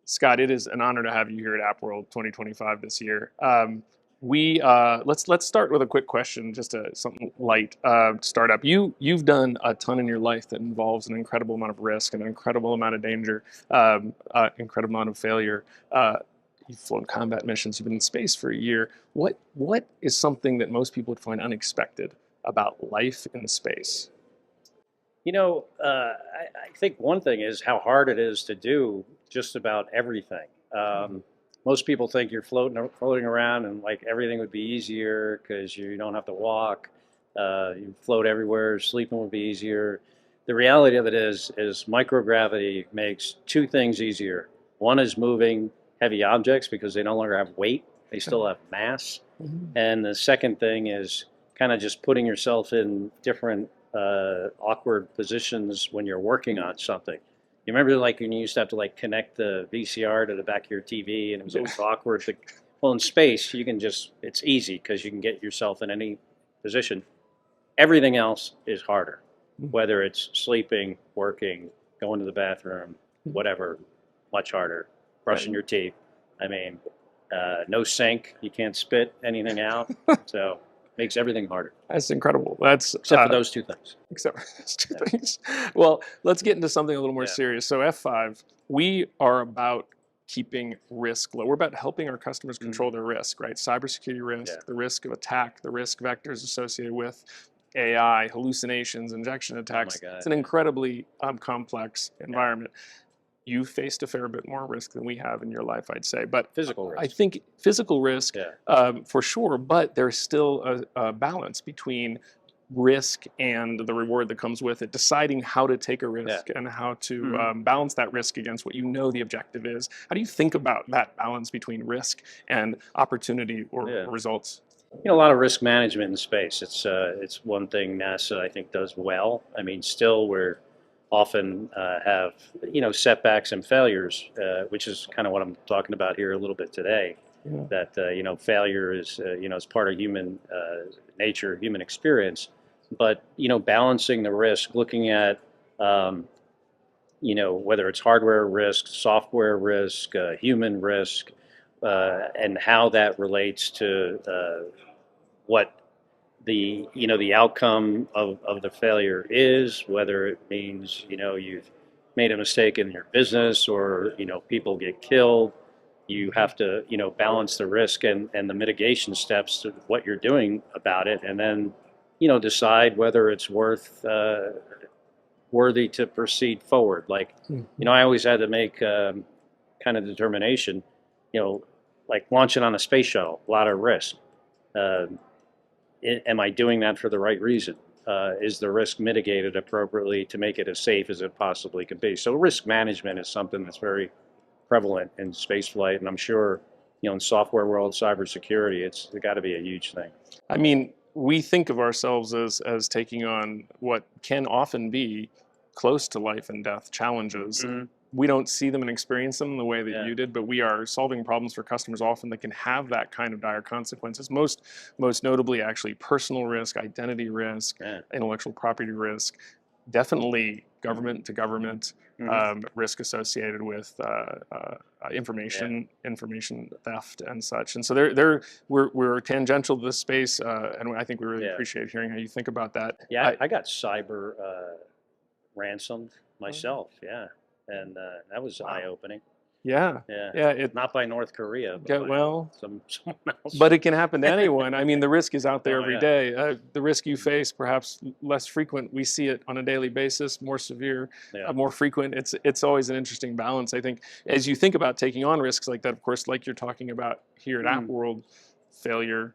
Scott, it is an honor to have you here at App World 2025 this year. We let's start with a quick question, just something light to start up. You've done a ton in your life that involves an incredible amount of risk, an incredible amount of danger, incredible amount of failure. You've flown combat missions. You've been in space for a year. What is something that most people would find unexpected about life in space? I think one thing is how hard it is to do just about everything. Most people think you're floating around and like everything would be easier because you don't have to walk. You float everywhere. Sleeping would be easier. The reality of it is microgravity makes two things easier. One is moving heavy objects because they no longer have weight; they still have mass. Mhm. And the second thing is kind of just putting yourself in different awkward positions when you're working on something. You remember like when you used to have to like connect the VCR to the back of your TV and it was Yeah. always awkward. Well, in space, you can just, it's easy because you can get yourself in any position. Everything else is harder, whether it's sleeping, working, going to the bathroom, whatever, much harder. Brushing Right. your teeth. I mean, no sink, you can't spit anything out. So makes everything harder, That's incredible. That's except for those two things. except for those two Yeah. things. Well, let's get into something a little more Yeah. serious. So F5, we are about keeping risk low. We're about helping our customers control their risk, right? Cybersecurity Yeah. risk, the risk of attack, the risk vectors associated with AI, hallucinations, injection Oh my attacks. It's God. an Yeah. incredibly complex Yeah. environment. You've faced a fair bit more risk than we have in your life, I'd say. But Physical I risk. think physical risk, Yeah. for sure, but there's still a balance between risk and the reward that comes with it, deciding how to take a Yeah. risk and how to Hmm. balance that risk against what you know the objective is. How do you think about that balance between risk and opportunity or Yeah. results? A lot of risk management in space. It's one thing NASA I think does well. I mean, still we're often have setbacks and failures, which is kind of what I'm talking about here a little bit today. Yeah. That failure is is part of human nature, human experience. But balancing the risk, looking at whether it's hardware risk, software risk, human risk, and how that relates to what the outcome of the failure is, whether it means you've made a mistake in your business or people get killed. You have to balance the risk and the mitigation steps to what you're doing about it, and then decide whether it's worthy to proceed forward. Like Mhm. I always had to make kind of determination. You know, like launching on a space shuttle, a lot of risk. Uh, am I doing that for the right reason? Is the risk mitigated appropriately to make it as safe as it possibly can be? So risk management is something that's very prevalent in space flight, and I'm sure in software world, cybersecurity, it's got to be a huge thing. I mean, we think of ourselves as taking on what can often be close to life and death challenges. Mhm. We don't see them and experience them the way that Yeah, you did, but we are solving problems for customers often that can have that kind of dire consequences. Most notably, actually, personal risk, identity risk, yeah. intellectual property risk, definitely government to government Hmm. risk associated with Yeah, information theft and such. And so we're tangential to this space, and I think we really yeah, appreciate hearing how you think about that. yeah. I got cyber ransomed Uh, myself. Yeah, and that was eye wow. opening. Yeah. Yeah, Yeah. It not by North Korea, but get by well. someone else. But it can happen to anyone. I mean, the risk is out there Oh every yeah. day. The risk you face, perhaps less frequent. We see it on a daily basis, more severe, Yeah. more frequent. It's always an interesting balance. I think as you think about taking on risks like that, of course, like you're talking about here at Mm. AppWorld, failure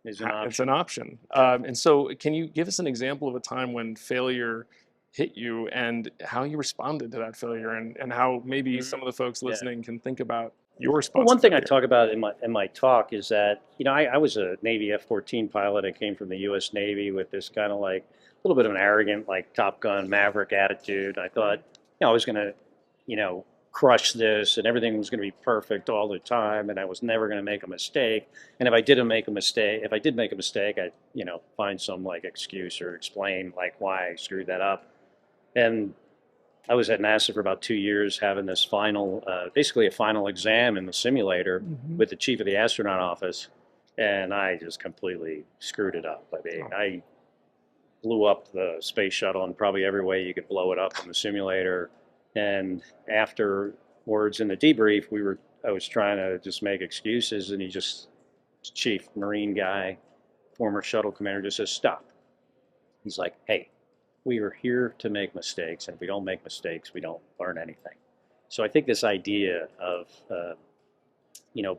Is an it's an option. option. Yeah. And so, can you give us an example of a time when failure hit you and how you responded to that failure, and how maybe some Mhm. of the folks Yeah. listening can think about your Well, response one to thing I failure? talk about in my talk is that I was a Navy F-14 pilot. I came from the U.S. Navy with this kind of like a little bit of an arrogant like Top Gun Maverick attitude. I thought I was going to crush this and everything was going to be perfect all the time, and I was never going to make a mistake. And if I did make a mistake, I'd find some like excuse or explain like why I screwed that up. And I was at NASA for about 2 years having this final, basically a final exam in the simulator Hmm. with the chief of the astronaut office, and I just completely screwed it up. I mean, Oh, I blew up the space shuttle in probably every way you could blow it up in the simulator. And afterwards in the debrief, I was trying to just make excuses, and chief Marine guy, former shuttle commander, just says, "Stop." He's like, "Hey, we are here to make mistakes, and if we don't make mistakes, we don't learn anything." So I think this idea of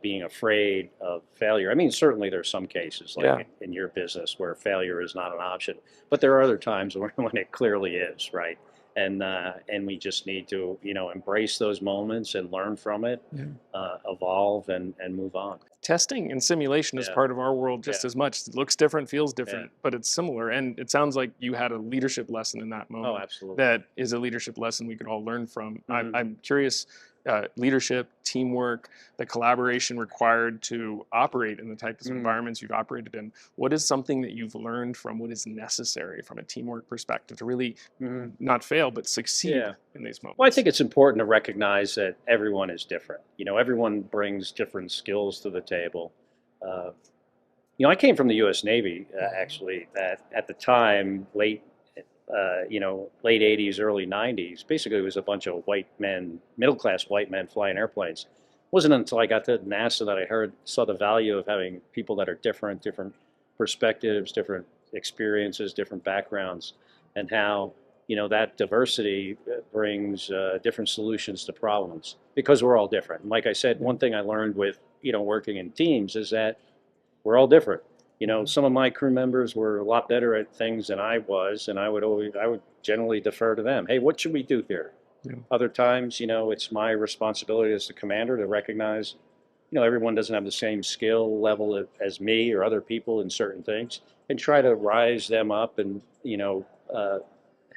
being afraid of failure. I mean, certainly there's some cases like yeah. in your business where failure is not an option, but there are other times when it clearly is, right? And we just need to embrace those moments and learn from it, Yeah. evolve and move on. Testing and simulation is Yeah, part of our world yeah, just as much. It looks different, feels yeah. different, but it's similar. And it sounds like you had a leadership lesson in that Oh, moment absolutely. that is a leadership lesson we could all learn from. Hmm. I'm curious, leadership, teamwork, the collaboration required to operate in the types of Hmm. environments you've operated in. What is something that you've learned from what is necessary from a teamwork perspective to really Hmm. not fail, but succeed Yeah. in these Well, I moments? think it's important to recognize that everyone is different. Everyone brings different skills to the table. Uh, I came from the U.S. Navy, actually. At the time, late '80s, early '90s. Basically, it was a bunch of white men, middle class white men flying airplanes. It wasn't until I got to NASA that saw the value of having people that are different perspectives, different experiences, different backgrounds, and how that diversity brings different solutions to problems because we're all different. And like I said, Yeah. one thing I learned with working in teams is that we're all different. Mhm. Some of my crew members were a lot better at things than I was, and I would generally defer to them. Hey, what should we do here? Yeah. Other times, it's my responsibility as the commander to recognize, everyone doesn't have the same skill level as me or other people in certain things, and try to rise them up and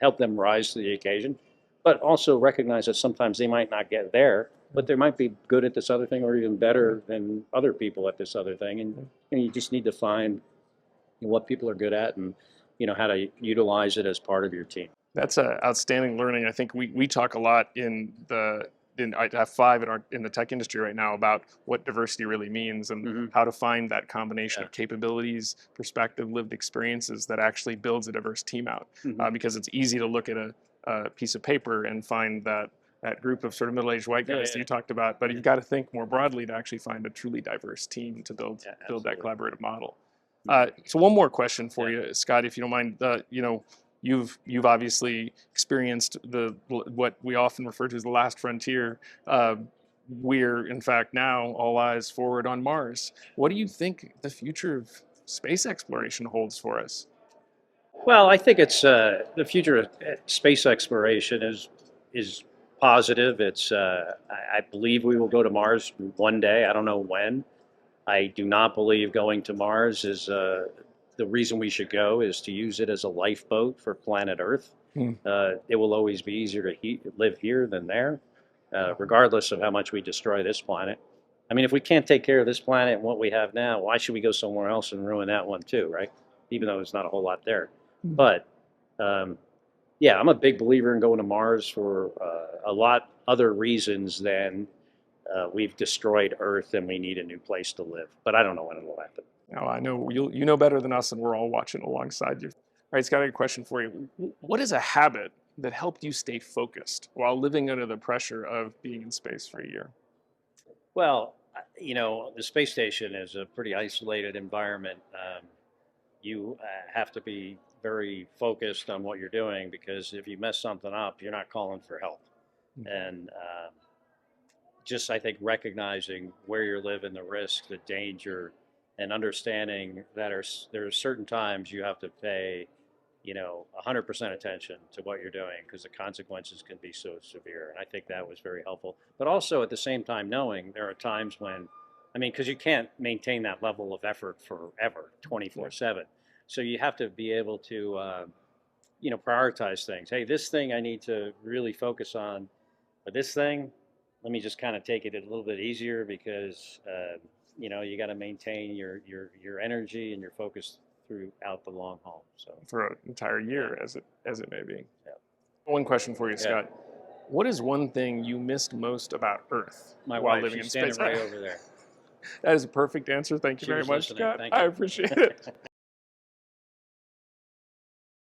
help them rise to the occasion. But also recognize that sometimes they might not get there, but they might be good at this other thing or even Yeah. better than other people at this other thing. And Yeah. you just need to find what people are good at and how to utilize it as part of your team. That's a outstanding learning. I think we talk a lot in I have five in the tech industry right now about what diversity really means and Hmm. how to find that combination Yeah. of capabilities, perspective, lived experiences that actually builds a diverse team out. Hmm. Because it's easy to look at a piece of paper and find that group of sort of middle-aged white Yeah. guys that Yeah. you talked about, but Yeah. you've got to think more broadly to actually find a truly diverse team to Yeah. build that Absolutely. collaborative model. Hmm. So one more question for Yeah. you, Scott, if you don't mind. You've obviously experienced what we often refer to as the last frontier. Uh, we're in fact now all eyes forward on Mars. What do you think the future of space exploration holds for us? Well, I think it's the future of space exploration is positive. I believe we will go to Mars one day. I don't know when. I do not believe going to Mars is the reason we should go is to use it as a lifeboat for planet Earth. Hmm. It will always be easier to live here than there, regardless of how much we destroy this planet. I mean, if we can't take care of this planet and what we have now, why should we go somewhere else and ruin that one too, right? Even though there's not a whole lot there. Hmm. But um, yeah, I'm a big believer in going to Mars for a lot other reasons than we've destroyed Earth and we need a new place to live. But I don't know when it will happen. Now I know you know better than us, and we're all watching alongside you. All right, Scott, I got a question for you. What is a habit that helped you stay focused while living under the pressure of being in space for a year? Well, the space station is a pretty isolated environment. You have to be very focused on what you're doing because if you mess something up, you're not calling for help. And just, I think, recognizing where you're living, the risk, the danger, and understanding that there are certain times you have to pay 100% attention to what you're doing because the consequences can be so severe. And I think that was very helpful. But also at the same time, knowing there are times when, I mean, because you can't maintain that level of effort forever, Yeah. 24/7. So you have to be able to, prioritize things. Hey, this thing I need to really focus on, but this thing, let me just kind of take it a little bit easier because, you got to maintain your energy and your focus throughout the long haul. So For an entire yeah, year, as it may be. yeah, One question for you, yeah. Scott. What is one thing you missed most about Earth My while wife, living she's in standing space? right over there. That is a perfect answer. Thank you She very was much, listening. Scott. Thank I you. appreciate it.